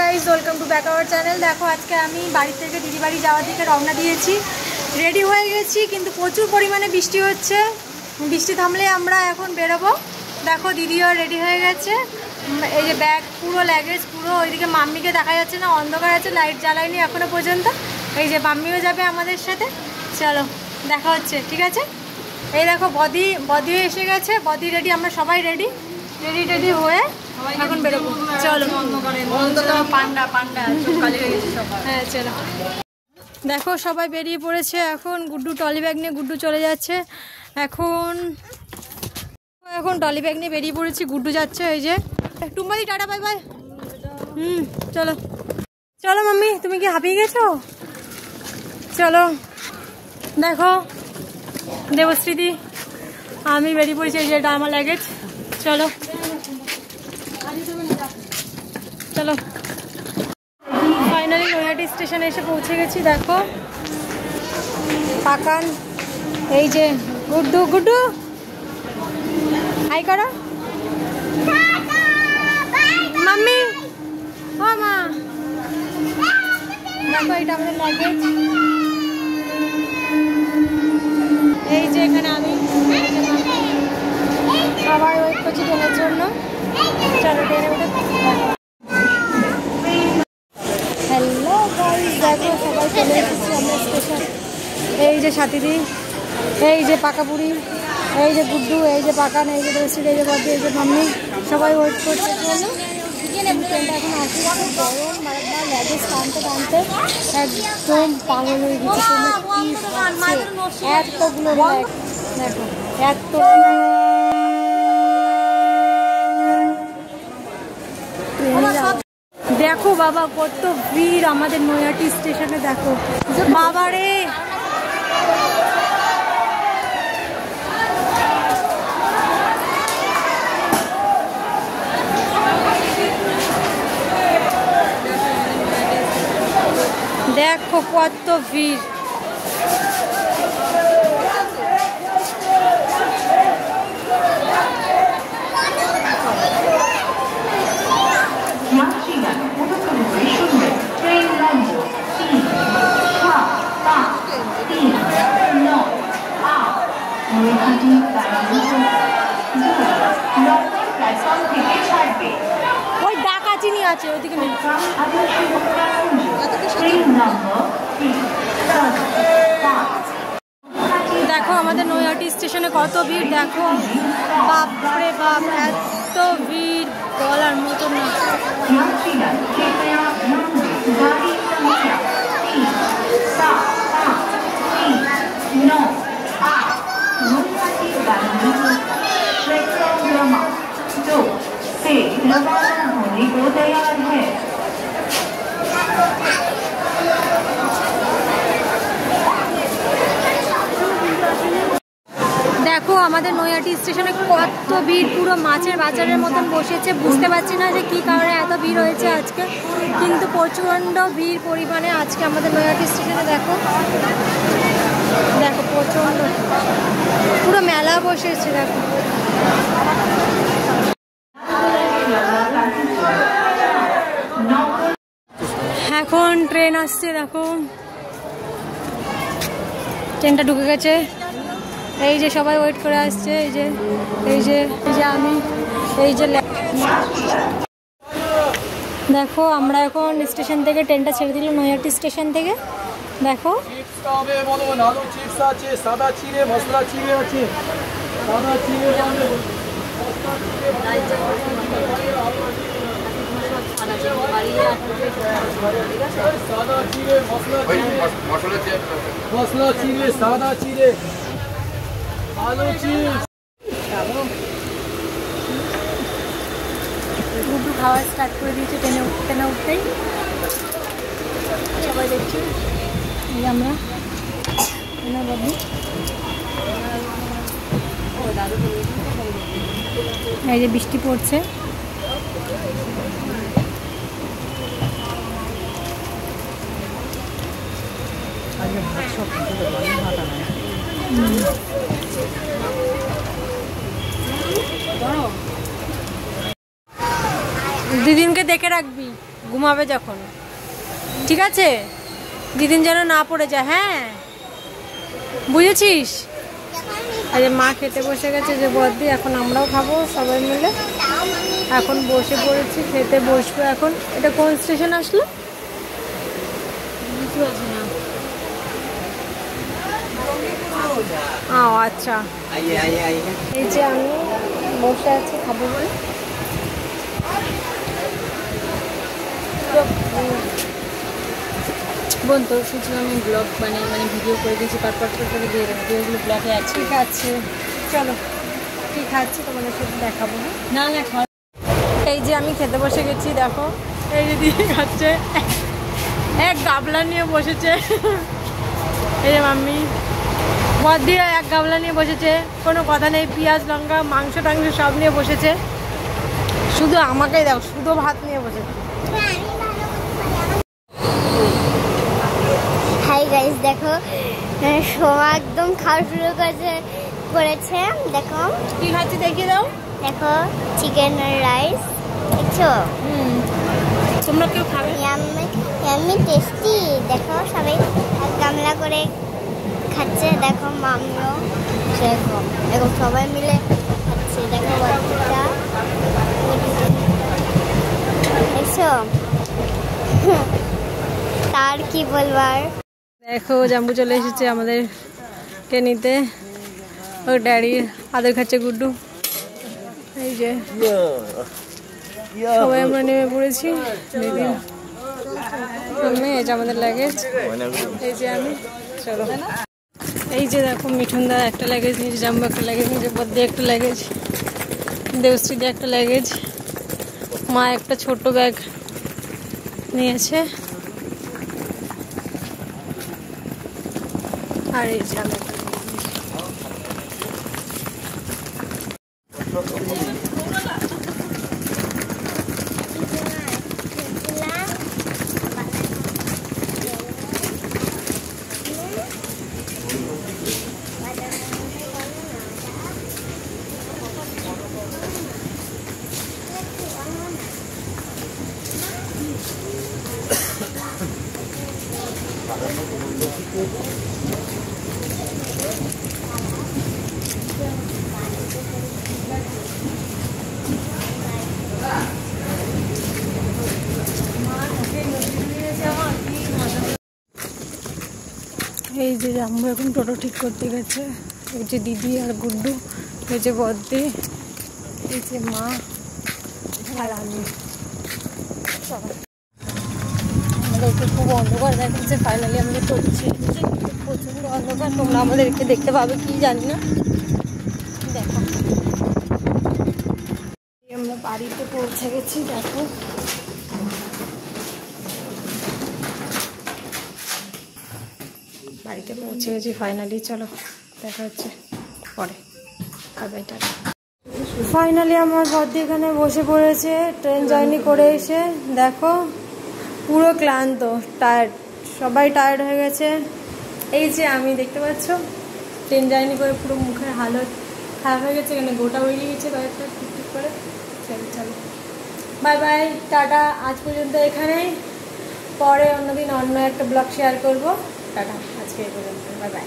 Guys welcome to back our channel. देखो आज के आमी बाड़ी থেকে দিদি বাড়ি যাওয়ার দিকে রওনা দিয়েছি। রেডি হয়ে গেছি কিন্তু প্রচুর পরিমাণে বৃষ্টি হচ্ছে। বৃষ্টি থামলে আমরা এখন বেরোবো। দেখো দিদিও রেডি হয়ে গেছে। এই যে ব্যাগ পুরো লাগেজ পুরো, ওইদিকে মাম্মিকে দেখা যাচ্ছে না, অন্ধকার আছে, লাইট জ্বালায়নি এখনো পর্যন্ত। এই যে মাম্মিও যাবে আমাদের সাথে। চলো দেখা হচ্ছে, ঠিক আছে। এই দেখো বদি এসে গেছে, বদি রেডি, আমরা সবাই রেডি হয়ে এখন বেরোবো। চলো হ্যাঁ চলো। দেখো সবাই বেরিয়ে পড়েছে। এখন গুড্ডু টলি ব্যাগ নিয়ে গুড্ডু চলে যাচ্ছে। এখন টলি ব্যাগ নিয়ে বেরিয়ে পড়েছি, গুড্ডু যাচ্ছে। এই যে টুম্বাদি টাটা বাই বাই। চলো চলো মাম্মি, তুমি কি হাঁপিয়ে গেছো? চলো দেখো দেবশ্রীদি আমি বেরিয়ে পড়েছি। এই যে এটা আমার লাগেজ। চলো চলো ফাইনালি নৈহাটি স্টেশনে এসে পৌঁছে গেছি। দেখো পাকান, এই যে গুড্ডু হাই করো মাম্মি। ও মা দেখো এটা আমাদের লাগেজ। এই যে এখানে আমি সবাই ওয়েট করছি ট্রেনের জন্য। চলো ট্রেনে উঠে। হ্যালো গাইস, দেখো সবাই চলে এসেছি আমরা স্টেশন। এই যে সাথীদি, এই যে পাকাপুরি, এই যে গুড্ডু, এই যে পাকান, এই যে দোষী, এই যে বদি, এই যে মাম্মি, সবাই ওয়েট করছে। ট্রেনটা এখন আসছে, গরম বারবার লাগেজ টানতে একদম পাগল হয়ে গেছে। এতগুলো ব্যাগ দেখো, এত দেখো বাবা কত ভিড় আমাদের নৈহাটি স্টেশনে। দেখো বাবা রে, দেখো কত ভিড়। ওই ডাকাচিনি আছে ওইদিকে। দেখো আমাদের নৈহাটি স্টেশনে কত ভিড়। দেখো বাপরে বাপ, এত ভিড় বলার মতো না। দেখো আমাদের নৈহাটি স্টেশনে কত ভিড়, পুরো মাছের বাজারের মতন বসেছে। বুঝতে পারছি না যে কী কারণে এত ভিড় হয়েছে আজকে, কিন্তু প্রচণ্ড ভিড় পরিমাণে আজকে আমাদের নৈহাটি স্টেশনে। দেখো দেখো প্রচণ্ড পুরো মেলা বসেছে। দেখো এখন ট্রেন আসছে। দেখো ট্রেনটা ঢুকে গেছে। এই যে সবাই ওয়েট করে আসছে। এই যে আমি, এই যে দেখো আমরা এখন স্টেশন থেকে ট্রেনটা ছেড়ে দিল নৈহাটি স্টেশন থেকে। দেখো মশলা চিড়ে, সাদা চিড়ে, আলু চিপস। গুড্ডু খাওয়া স্টার্ট করে দিয়েছে ট্রেনে উঠতেই। সবাই দেখছি এই আমরা বাবু। এই যে বৃষ্টি পড়ছে। দিদিনকে দেখে রাখবি। ঘুমাবে যখন, ঠিক আছে? দিদিন যেন না পড়ে যায়, হ্যাঁ বুঝেছিস? আরে মা খেতে বসে গেছে যে বদ্দি, এখন আমরাও খাবো সবাই মিলে। এখন বসে পড়েছি, খেতে বসবো এখন। এটা কোন স্টেশন আসলো? কিছু আছে না। ও আচ্ছা, এই যে আমি বসে আছি খাবো বলে। বোন তোর শুনছিলাম আমি ব্লগ মানে ভিডিও করে দিয়েছি, পাট করে দিয়ে দেবো, ওগুলো ব্লগে আছে। ঠিক আছে চলো, কি খাচ্ছি তোমাদের সাথে দেখাবো। না না খাওয়া। এই যে আমি খেতে বসে গেছি, দেখো এই যে দিদি খাচ্ছে, এক গাবলা নিয়ে বসেছে। এই যে মাম্মি বদ দিয়ে এক গাবলা নিয়ে বসেছে, কোনো কথা নেই, পেঁয়াজ লঙ্কা মাংস টাংস সব নিয়ে বসেছে। শুধু আমাকেই দেখো, শুধু ভাত নিয়ে বসেছে। হাই গাইস, দেখো সোমা একদম খাওয়া শুরু করেছে। দেখো কি খাচ্ছি দেখিয়ে দাও। দেখো চিকেন রাইস, দেখছো? তোমরা কেউ খাবে? Yummy tasty. দেখো সবাই এক গামলা করে খাচ্ছে। দেখো মামিও, দেখো দেখো সবাই মিলে খাচ্ছে। দেখো বাচ্চাটা, দেখছো? তার কি বলবার। দেখো জাম্বু চলে এসেছে আমাদেরকে নিতে, ও ড্যাডির আদর খাচ্ছে গুড্ডু। এই যে সবাই আমরা নেমে পড়েছি। দিদি আমি, এই যে আমাদের লাগেজ, এই যে আমি, চলো। এই যে দেখো মিঠুনদা একটা লাগেজ নিয়েছে, জাম্বু একটা লাগেজ নিয়েছে, বদ্দি একটা লাগেজ, দেবশ্রীদি একটা লাগেজ, মা একটা ছোট ব্যাগ নিয়েছে, আর এই যে আমি। এই যে জাম্বু এখন টোটো ঠিক করতে গেছে, এই যে দিদি আর গুড্ডু, এই যে বদ্দি, এই যে মা আর আমি। আমাদেরকে খুব অন্ধকার দেখাচ্ছে, ফাইনালি আমাদের চলছে প্রচন্ড অন্ধকার। তোমরা আমাদেরকে দেখতে পাবে কি জানি না। দেখো আমরা বাড়িতে পৌঁছে গেছি, দেখো বাড়িতে পৌঁছে গেছি ফাইনালি। চলো দেখা হচ্ছে পরে, বাই টাটা। ফাইনালি আমার বদ্দি এখানে বসে পড়েছে ট্রেন জার্নি করে এসে। দেখো পুরো ক্লান্ত, টায়ার্ড, সবাই টায়ার্ড হয়ে গেছে। এই যে আমি, দেখতে পাচ্ছ ট্রেন জার্নি করে পুরো মুখের হালত খারাপ হয়ে গেছে, এখানে গোটা বেরিয়ে গেছে কয়েকটা ঠিক করে। চলো চলো বাই বাই টাটা, আজ পর্যন্ত এখানেই। পরে অন্যদিন অন্য একটা ব্লগ শেয়ার করবো। টাটা, আজকে এই পর্যন্ত, বাই বাই।